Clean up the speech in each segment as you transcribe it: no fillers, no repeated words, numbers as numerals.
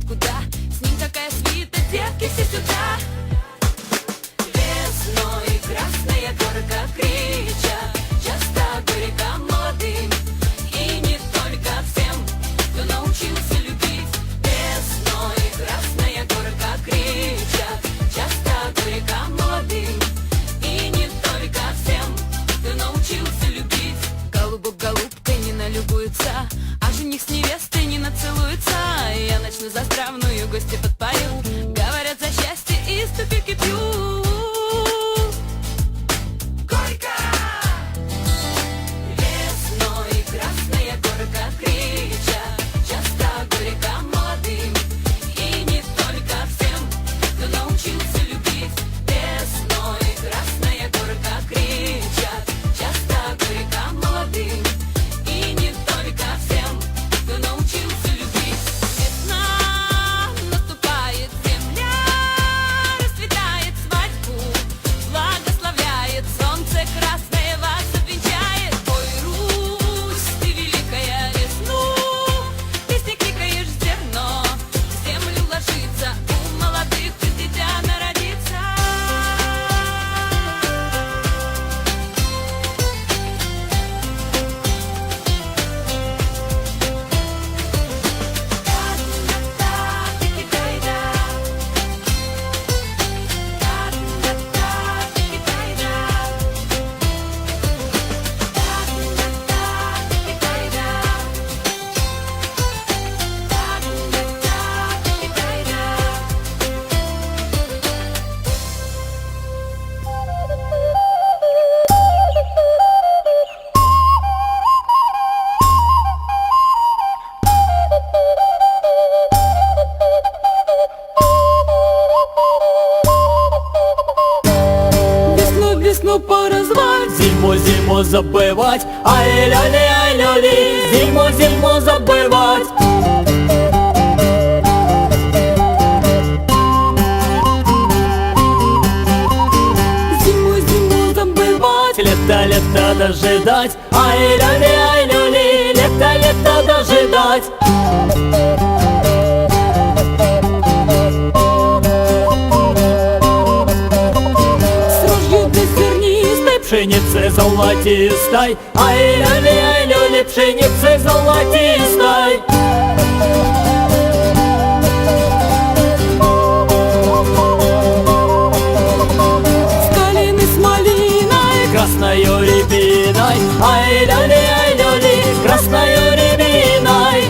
куда. С ним такая свита, девки все сюда. Весной красная горка кричат, часто горько молодым, и не только всем, кто научился любить. Весной красная горка кричат, часто горько молодым, и не только всем, кто научился любить. Голубок голубкой не налюбуется, а жених с невестой не нацелуется. Я начну заздравную, гости подпою, говорят за счастье из тупики пью. Горько! Весной красная горка кричат, часто горько молодым, и не только всем, кто научился любить. Весной красная горка кричат, часто горько молодым, и не только всем, кто научился любить. Весна наступает, земля расцветает, свадьбу благословляет, солнце красное вас обвенчает. Ой, Русь, ты великая, весну песни кликаешь в зерно, в землю ложится, у молодых дитя народится. Весну поразвать, Зиму забывать, ай-ля-ли, зиму забывать. зиму забывать. Лето дожидать, ай-ля-ли, лето дожидать. С рожью ты зернистой, Пшеницы золотистой, ай-ля-ли, пшеницы золотистой. с калиной, с малиной, Красною рябиной, ай-ля-ли, красною рябиной.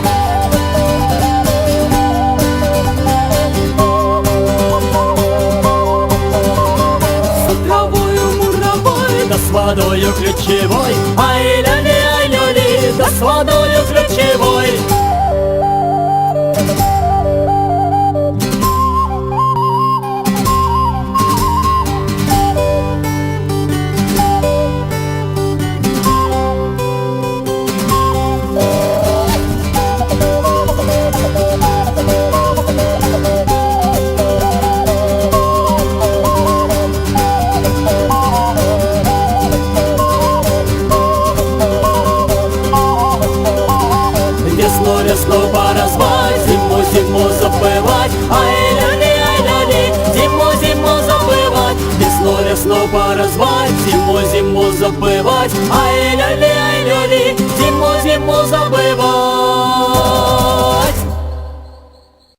с травою муровой, Да с водою ключевой, ай-ля-ли, да с водою ключевой. Весну поразвать, зиму забывать, ай-ля-ли, зиму забывать. Весну поразвать, зиму забывать, ай-ля-ли.